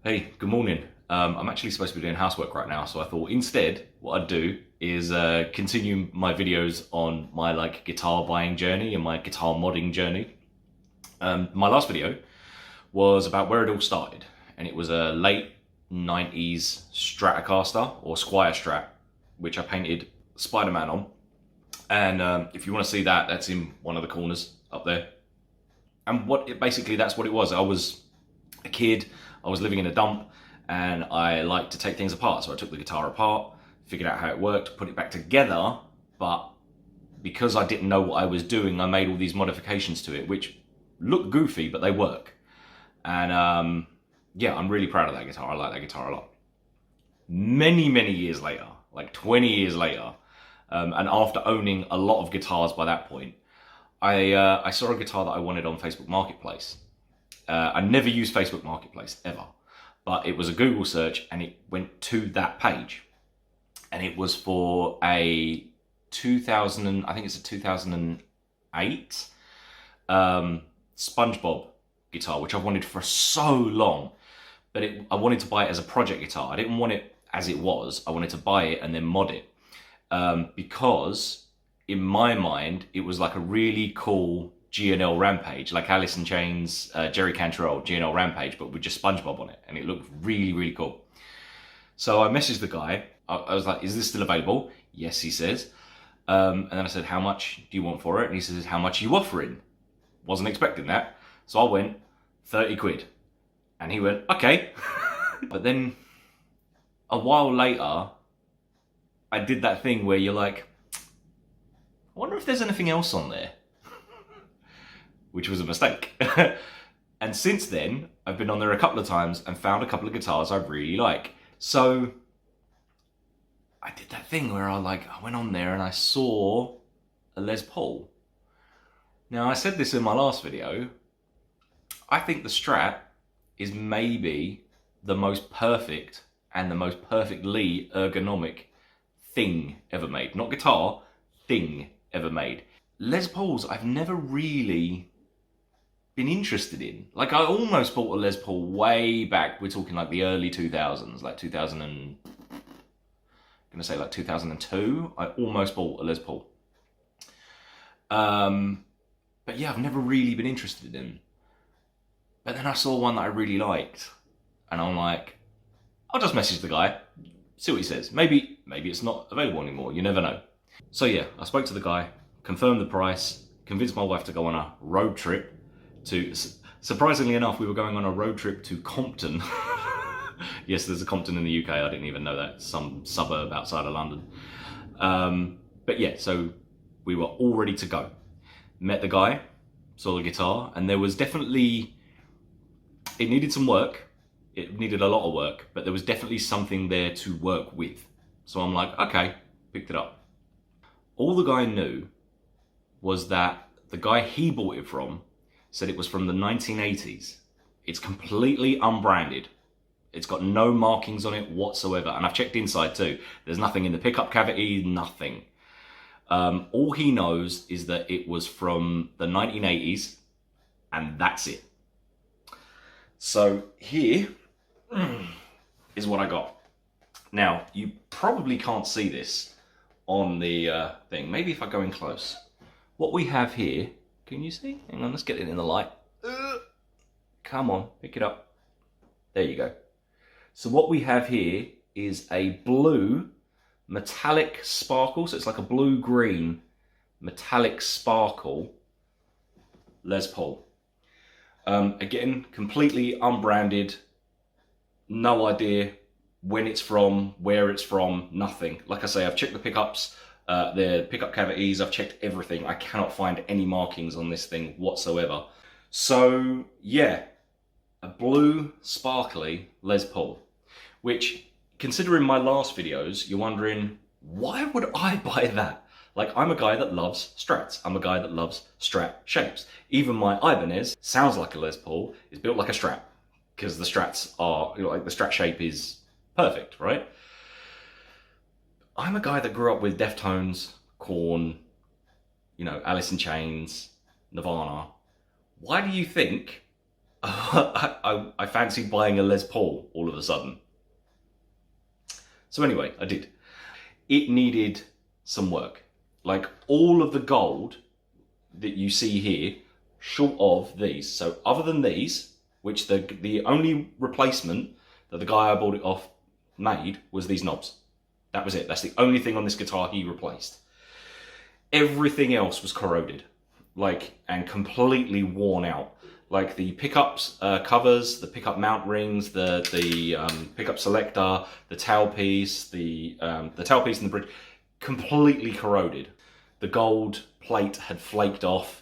Hey, good morning. I'm actually supposed to be doing housework right now, so I thought instead what I'd do is continue my videos on my guitar buying journey and my guitar modding journey. My last video was about where it all started, and it was a late 90s Stratocaster or Squire Strat, which I painted Spider-Man on. And if you want to see that, that's in one of the corners up there. And basically that's what it was. I was a kid, I was living in a dump, and I liked to take things apart. So I took the guitar apart, figured out how it worked, put it back together, but because I didn't know what I was doing, I made all these modifications to it, which look goofy, but they work. And yeah, I'm really proud of that guitar. I like that guitar a lot. Many years later, like 20 years later, and after owning a lot of guitars by that point, I saw a guitar that I wanted on Facebook Marketplace. I never used Facebook Marketplace, ever. But it was a Google search and it went to that page. And it was for a 2000, I think it's a 2008 SpongeBob guitar, which I've wanted for so long. But I wanted to buy it as a project guitar. I didn't want it as it was. I wanted to buy it and then mod it. Because in my mind, it was like a really cool G&L Rampage, like Alice in Chains, Jerry Cantrell G&L Rampage, but with just SpongeBob on it, and it looked really cool. So I messaged the guy. I was like, "Is this still available?" "Yes," he says. And then I said, "How much do you want for it?" And he says, "How much are you offering?" Wasn't expecting that. So I went, 30 quid. And he went, "Okay." But then a while later, I did that thing where you're like, I wonder if there's anything else on there. Which was a mistake. And since then, I've been on there a couple of times and found a couple of guitars I really like. So I did that thing where I went on there and I saw a Les Paul. Now, I said this in my last video. I think the Strat is maybe the most perfect and the most perfectly ergonomic thing ever made. Not guitar, thing ever made. Les Pauls I've never really been interested in. Like, I almost bought a Les Paul way back. We're talking like the early 2000s, like 2000 and, I'm gonna say like 2002. I almost bought a Les Paul. But yeah, I've never really been interested in. But then I saw one that I really liked, and I'm like, I'll just message the guy, see what he says. Maybe it's not available anymore. You never know. So yeah, I spoke to the guy, confirmed the price, convinced my wife to go on a road trip to, surprisingly enough, we were going on a road trip to Compton. Yes, there's a Compton in the UK, I didn't even know that, some suburb outside of London. But yeah, so we were all ready to go. Met the guy, saw the guitar, and there was definitely, it needed some work. It needed a lot of work, but there was definitely something there to work with. So I'm like, okay, picked it up. All the guy knew was that the guy he bought it from said it was from the 1980s. It's completely unbranded. It's got no markings on it whatsoever. And I've checked inside too. There's nothing in the pickup cavity, nothing. All he knows is that it was from the 1980s, and that's it. So here is what I got. Now, you probably can't see this on the thing. Maybe if I go in close. What we have here, can you see? Hang on, let's get it in the light. Come on, pick it up. There you go. So what we have here is a blue metallic sparkle. So it's like a blue-green metallic sparkle Les Paul. Again, completely unbranded. No idea when it's from, where it's from, nothing. Like I say, I've checked the pickups, the pickup cavities, I've checked everything. I cannot find any markings on this thing whatsoever. So yeah, a blue sparkly Les Paul, which, considering my last videos, you're wondering, why would I buy that? Like, I'm a guy that loves Strats. I'm a guy that loves Strat shapes. Even my Ibanez sounds like a Les Paul, is built like a Strat, because the Strats are, like, the Strat shape is perfect, right? I'm a guy that grew up with Deftones, Korn, Alice in Chains, Nirvana. Why do you think I fancied buying a Les Paul all of a sudden. So anyway, I did. It needed some work. Like all of the gold that you see here, short of these. So other than these, which the only replacement that the guy I bought it off made was these knobs. That was it. That's the only thing on this guitar he replaced. Everything else was corroded, like, and completely worn out. Like the pickups covers, the pickup mount rings, the pickup selector, the tailpiece, the tailpiece and the bridge, completely corroded. The gold plate had flaked off.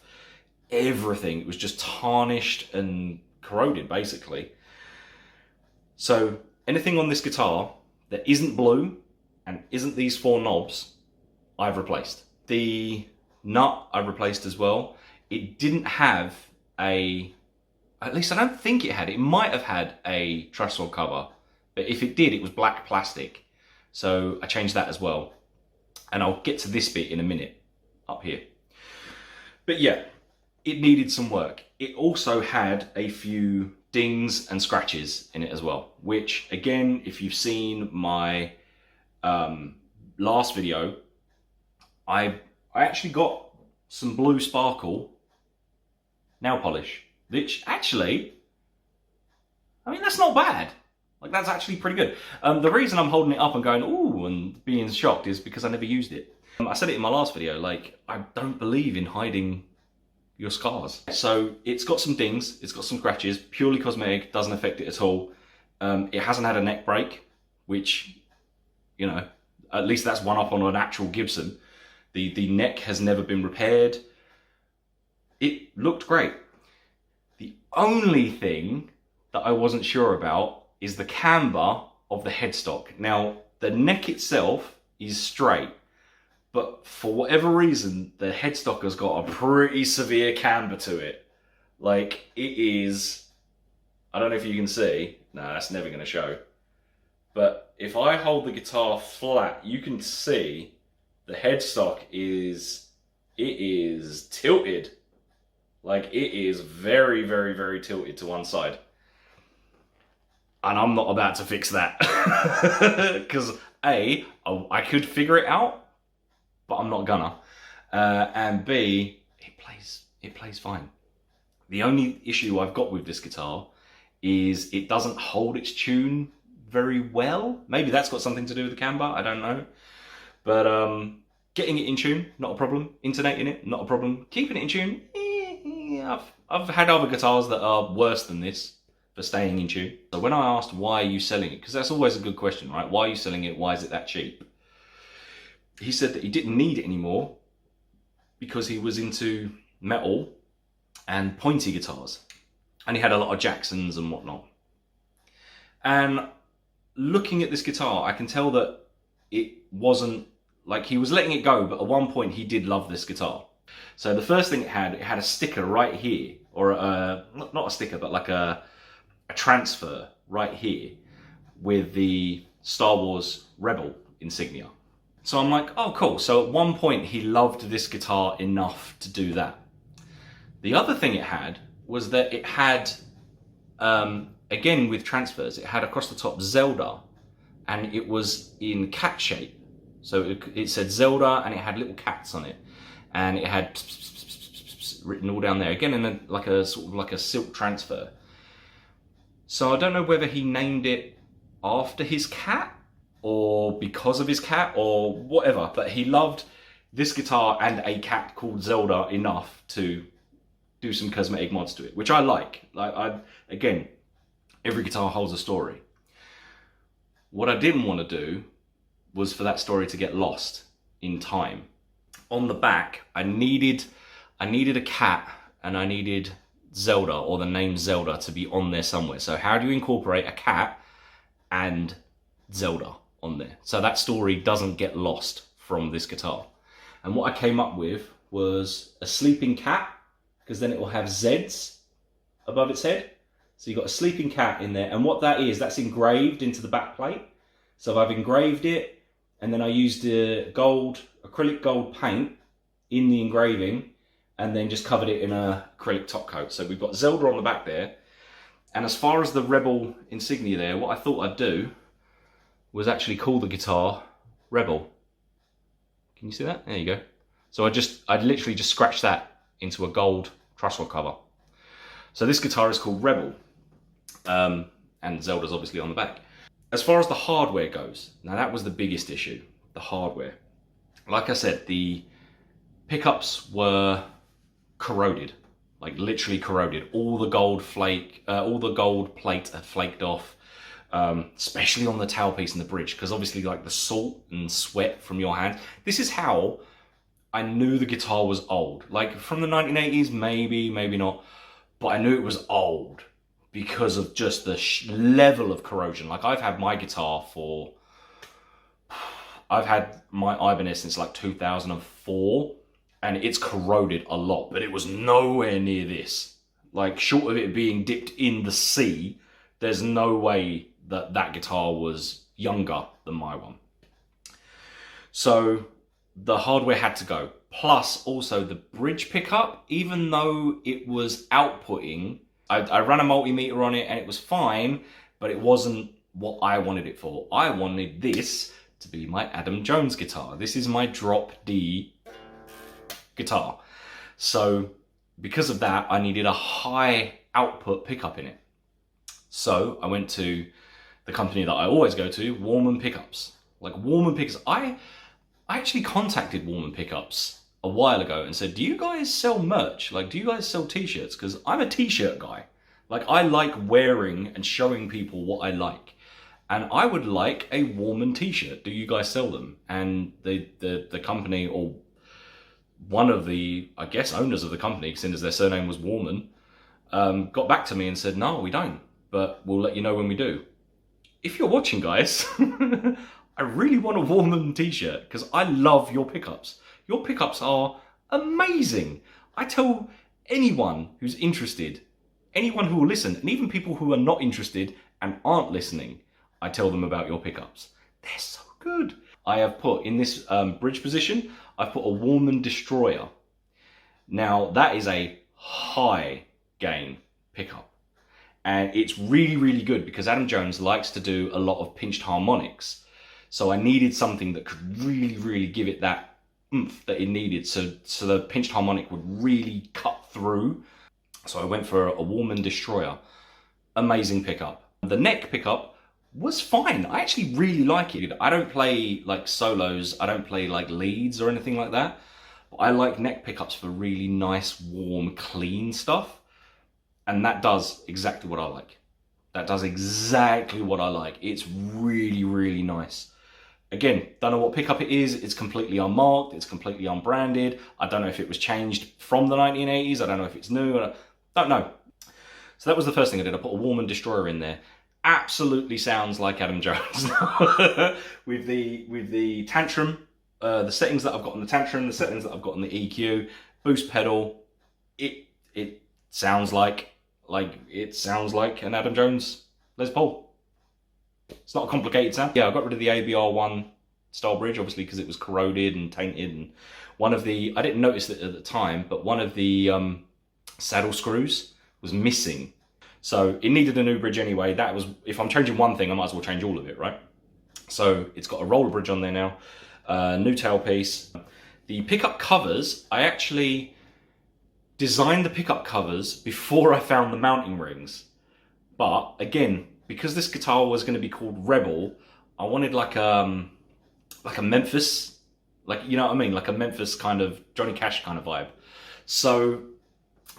Everything, it was just tarnished and corroded, basically. So anything on this guitar that isn't blue and isn't these 4 knobs, I've replaced. The nut I've replaced as well. It didn't have at least I don't think it had. It might have had a truss rod cover, but if it did, it was black plastic. So I changed that as well. And I'll get to this bit in a minute, up here. But yeah, it needed some work. It also had a few dings and scratches in it as well, which again, if you've seen my last video, I actually got some blue sparkle nail polish, which actually, I mean, that's not bad. Like, that's actually pretty good. The reason I'm holding it up and going, ooh, and being shocked is because I never used it. I said it in my last video, like, I don't believe in hiding your scars. So it's got some dings, it's got some scratches, purely cosmetic, doesn't affect it at all. It hasn't had a neck break, which, you know, at least that's one up on an actual Gibson. The neck has never been repaired. It looked great. The only thing that I wasn't sure about is the camber of the headstock. Now, the neck itself is straight, but for whatever reason, the headstock has got a pretty severe camber to it. Like, it is, I don't know if you can see, no, that's never gonna show. But if I hold the guitar flat, you can see the headstock is tilted. Like, it is very, very, very tilted to one side. And I'm not about to fix that. Because A, I could figure it out, but I'm not gonna. And B, it plays fine. The only issue I've got with this guitar is it doesn't hold its tune very well. Maybe that's got something to do with the camber, I don't know. But getting it in tune, not a problem. Intonating it, not a problem. Keeping it in tune, I've had other guitars that are worse than this for staying in tune. So when I asked why are you selling it, because that's always a good question, right? Why are you selling it? Why is it that cheap? He said that he didn't need it anymore because he was into metal and pointy guitars. And he had a lot of Jacksons and whatnot. And looking at this guitar, I can tell that it wasn't, like, he was letting it go, but at one point he did love this guitar. So the first thing it had a sticker right here, or not a sticker, but like a transfer right here with the Star Wars Rebel insignia. So I'm like, oh cool. So at one point he loved this guitar enough to do that. The other thing it had was that it had, again with transfers, it had across the top Zelda, and it was in cat shape. So it said Zelda and it had little cats on it. And it had written all down there, again in like a sort of like a silk transfer. So I don't know whether he named it after his cat or because of his cat or whatever, but he loved this guitar and a cat called Zelda enough to do some cosmetic mods to it, which I like. Again, every guitar holds a story. What I didn't want to do was for that story to get lost in time. On the back, I needed a cat and I needed Zelda, or the name Zelda, to be on there somewhere. So how do you incorporate a cat and Zelda on there so that story doesn't get lost from this guitar? And what I came up with was a sleeping cat, because then it will have Z's above its head. So you've got a sleeping cat in there, and what that is, that's engraved into the back plate. So I've engraved it, and then I used the acrylic gold paint in the engraving, and then just covered it in a acrylic top coat. So we've got Zelda on the back there. And as far as the Rebel insignia there, what I thought I'd do was actually call the guitar Rebel. Can you see that? There you go. So I'd literally just scratched that into a gold truss rod cover. So this guitar is called Rebel, and Zelda's obviously on the back. As far as the hardware goes, now that was the biggest issue, the hardware. Like I said, the pickups were corroded, like literally corroded. All the gold plate had flaked off, especially on the tailpiece and the bridge, because obviously like the salt and sweat from your hand. This is how I knew the guitar was old. Like from the 1980s, maybe not, but I knew it was old because of just the level of corrosion. Like I've had my Ibanez since like 2004, and it's corroded a lot, but it was nowhere near this. Like short of it being dipped in the sea, there's no way that guitar was younger than my one. So the hardware had to go. Plus also the bridge pickup, even though it was outputting, I ran a multimeter on it and it was fine, but it wasn't what I wanted it for. I wanted this to be my Adam Jones guitar. This is my drop D guitar. So because of that, I needed a high output pickup in it. So I went to the company that I always go to, Warman Pickups. Like Warman Pickups, I actually contacted Warman Pickups a while ago and said, do you guys sell merch? Like, do you guys sell t-shirts? Because I'm a t-shirt guy. Like, I like wearing and showing people what I like. And I would like a Warman t-shirt. Do you guys sell them? And the company, or one of the, I guess, owners of the company, since their surname was Warman, got back to me and said, no, we don't, but we'll let you know when we do. If you're watching, guys, I really want a Warman t-shirt because I love your pickups. Your pickups are amazing. I tell anyone who's interested, anyone who will listen, and even people who are not interested and aren't listening, I tell them about your pickups. They're so good. I have put, in this bridge position, I've put a Warman Destroyer. Now, that is a high gain pickup. And it's really, really good because Adam Jones likes to do a lot of pinched harmonics. So I needed something that could really, really give it that oomph that it needed. So the pinched harmonic would really cut through. So I went for a Warman Destroyer. Amazing pickup. The neck pickup was fine. I actually really like it. I don't play like solos. I don't play like leads or anything like that. But I like neck pickups for really nice, warm, clean stuff. And that does exactly what I like. That does exactly what I like. It's really, really nice. Again, don't know what pickup it is. It's completely unmarked. It's completely unbranded. I don't know if it was changed from the 1980s. I don't know if it's new. I don't know. So that was the first thing I did. I put a Warman Destroyer in there. Absolutely sounds like Adam Jones. with the Tantrum, the settings that I've got on the Tantrum, the settings that I've got on the EQ, boost pedal, it sounds like an Adam Jones Les Paul. It's not a complicated sound. Yeah, I got rid of the ABR1 style bridge, obviously, because it was corroded and tainted. And one of the, I didn't notice it at the time, but one of the saddle screws was missing. So it needed a new bridge anyway. That was, if I'm changing one thing, I might as well change all of it, right? So it's got a roller bridge on there now, new tailpiece. The pickup covers, I actually designed the pickup covers before I found the mounting rings. But again, because this guitar was going to be called Rebel, I wanted like a Memphis, like, you know what I mean? Like a Memphis kind of Johnny Cash kind of vibe. So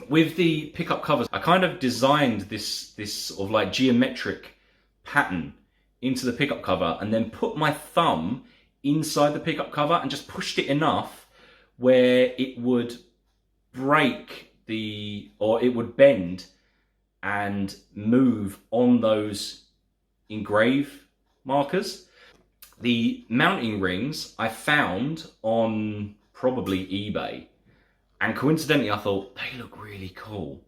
with the pickup covers, I kind of designed this sort of like geometric pattern into the pickup cover and then put my thumb inside the pickup cover and just pushed it enough where it would break or it would bend and move on those engrave markers. The mounting rings I found on probably eBay, and coincidentally I thought they look really cool,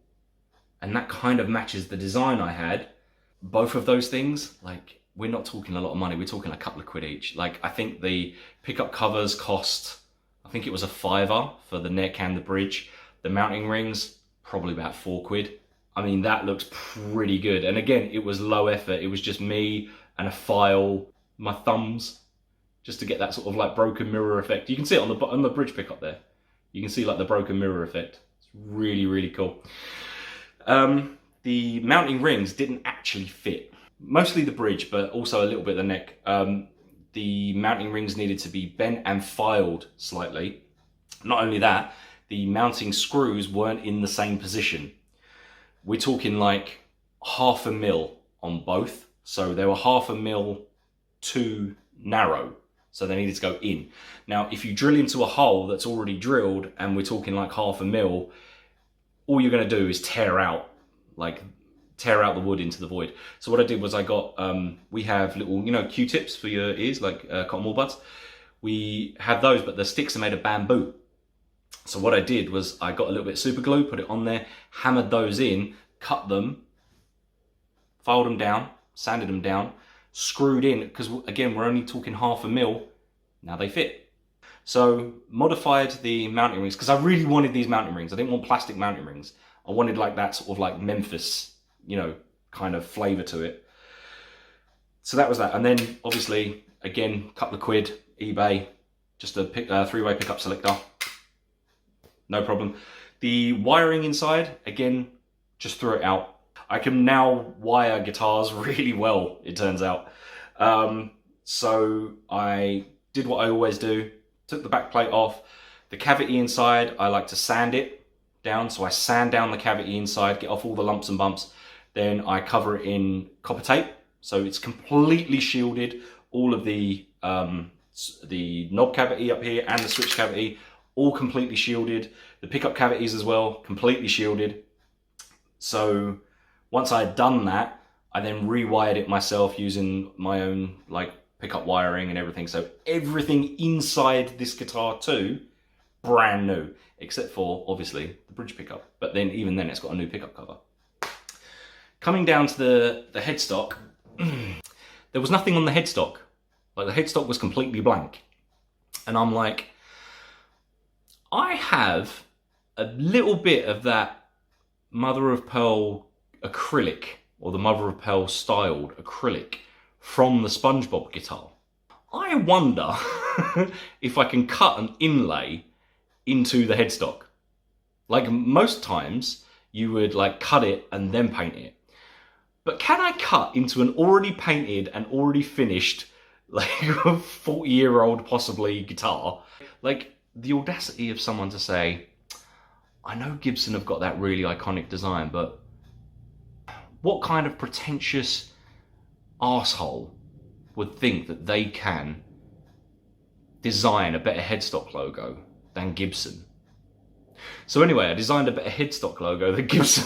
and that kind of matches the design I had. Both of those things, like, we're not talking a lot of money, we're talking a couple of quid each. Like, I think the pickup covers cost, I think it was a £5 for the neck and the bridge. The mounting rings, probably about £4. I mean, that looks pretty good. And again, it was low effort. It was just me and a file, my thumbs, just to get that sort of like broken mirror effect. You can see it on the bridge pickup there. You can see like the broken mirror effect. It's really, really cool. The mounting rings didn't actually fit. Mostly the bridge, but also a little bit of the neck. The mounting rings needed to be bent and filed slightly. Not only that, the mounting screws weren't in the same position. We're talking like 1/2 mil on both. So they were 1/2 mil too narrow. So they needed to go in. Now, if you drill into a hole that's already drilled and we're talking like 1/2 mil, all you're gonna do is tear out the wood into the void. So what I did was I got, we have little, you know, Q-tips for your ears, like cotton wool buds. We have those, but the sticks are made of bamboo. So what I did was I got a little bit of super glue, put it on there, hammered those in, cut them, filed them down, sanded them down, screwed in, because again, we're only talking 1/2 mil, now they fit. So modified the mounting rings, because I really wanted these mounting rings. I didn't want plastic mounting rings. I wanted like that sort of like Memphis, you know, kind of flavor to it. So that was that. And then obviously, again, couple of quid, eBay, just a 3-way pickup selector. No problem. The wiring inside, again, just threw it out. I can now wire guitars really well, it turns out. So I did what I always do, took the back plate off. The cavity inside, I like to sand it down. So I sand down the cavity inside, get off all the lumps and bumps. Then I cover it in copper tape. So it's completely shielded. All of the knob cavity up here and the switch cavity, all completely shielded. The pickup cavities as well, completely shielded. So once I had done that, I then rewired it myself using my own like pickup wiring and everything. So everything inside this guitar too, brand new, except for obviously the bridge pickup. But then even then it's got a new pickup cover. Coming down to the headstock, there was nothing on the headstock. Like the headstock was completely blank. And I'm like, I have a little bit of that mother of pearl acrylic, or the mother of pearl styled acrylic from the SpongeBob guitar. I wonder if I can cut an inlay into the headstock. Like most times you would like cut it and then paint it. But can I cut into an already painted and already finished, like a 40-year-old possibly guitar? Like the audacity of someone to say, I know Gibson have got that really iconic design, but what kind of pretentious arsehole would think that they can design a better headstock logo than Gibson? So anyway, I designed a better headstock logo than Gibson.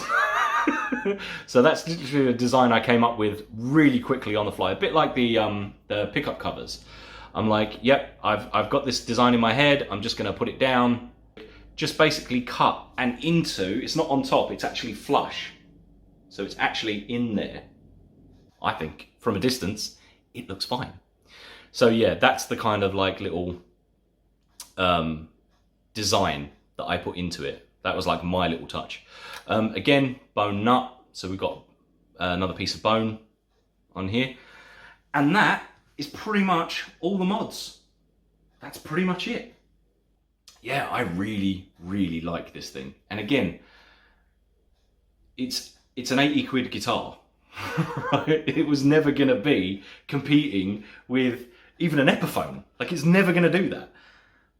So that's literally a design I came up with really quickly on the fly, a bit like the pickup covers. I'm like, yep, I've got this design in my head, I'm just gonna put it down, just basically cut and into, it's not on top, it's actually flush. So it's actually in there. I think from a distance, it looks fine. So yeah, that's the kind of like little design that I put into it. That was like my little touch. Again, bone nut. So we've got another piece of bone on here. And that is pretty much all the mods. That's pretty much it. Yeah, I really, really like this thing. And again, it's an 80 quid guitar. Right? It was never gonna be competing with even an Epiphone. Like it's never gonna do that.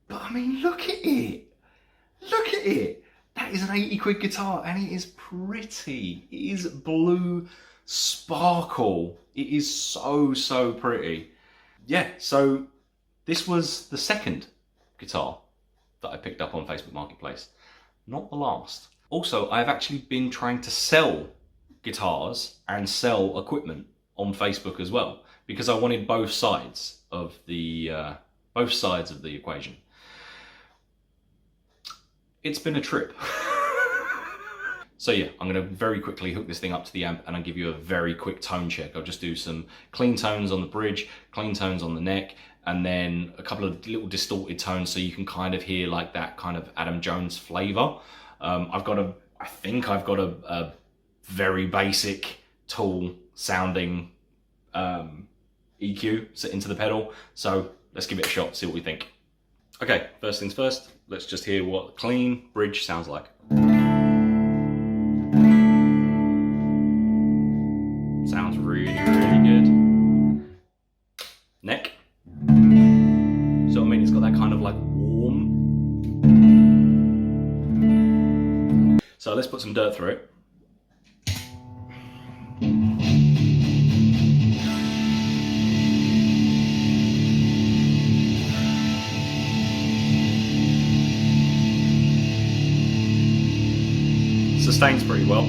But I mean, look at it. Look at it. That is an 80 quid guitar and it is pretty. It is blue sparkle. It is so, so pretty. Yeah, so this was the second guitar that I picked up on Facebook Marketplace. Not the last. Also, I've actually been trying to sell guitars and sell equipment on Facebook as well, because I wanted both sides of the equation. It's been a trip. So yeah, I'm gonna very quickly hook this thing up to the amp and I'll give you a very quick tone check. I'll just do some clean tones on the bridge, clean tones on the neck, and then a couple of little distorted tones so you can kind of hear like that kind of Adam Jones flavor. I think I've got a very basic, tool sounding EQ set into the pedal. So let's give it a shot, see what we think. Okay, first things first, let's just hear what the clean bridge sounds like. Sounds really, really good. Neck. So I mean, it's got that kind of like warm. So let's put some dirt through it. Sustains pretty well.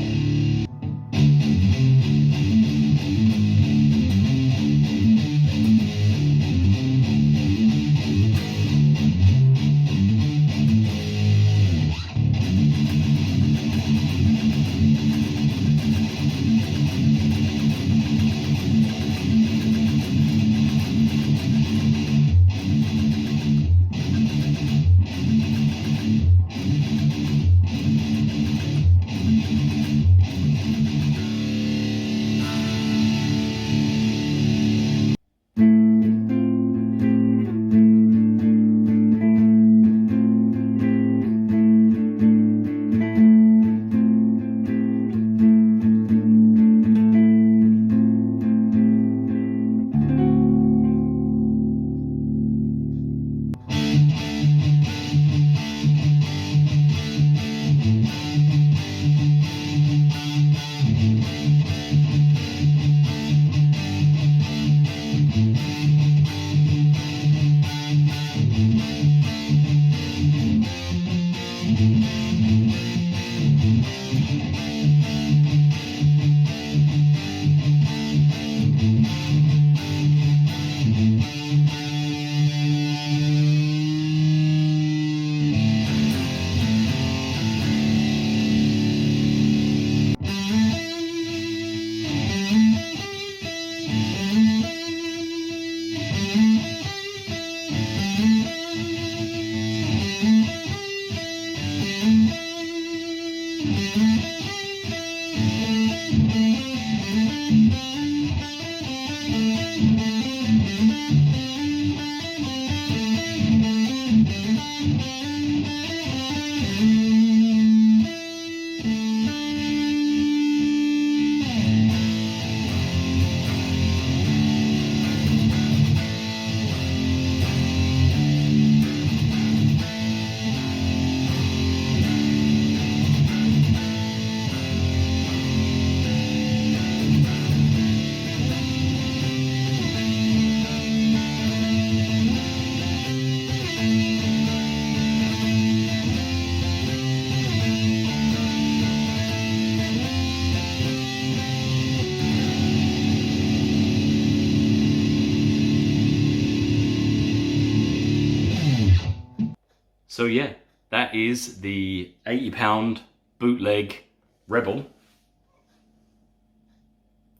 So yeah, that is the £80 bootleg Rebel.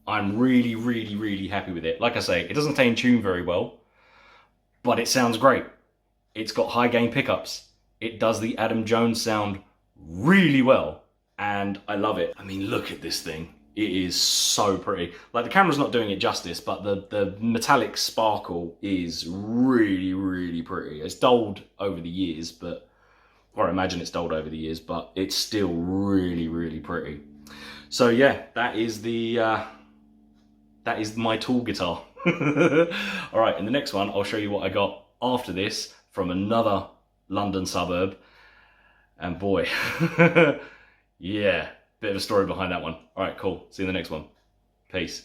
I'm really, really, really happy with it. Like I say, it doesn't stay in tune very well, but it sounds great. It's got high gain pickups. It does the Adam Jones sound really well, and I love it. I mean, look at this thing. It is so pretty. Like, the camera's not doing it justice, but the metallic sparkle is really, really pretty. It's dulled over the years, but, or I imagine it's dulled over the years, but it's still really, really pretty. So yeah, that is my tool guitar. All right, in the next one, I'll show you what I got after this from another London suburb. And boy, yeah. Bit of a story behind that one. All right, cool. See you in the next one. Peace.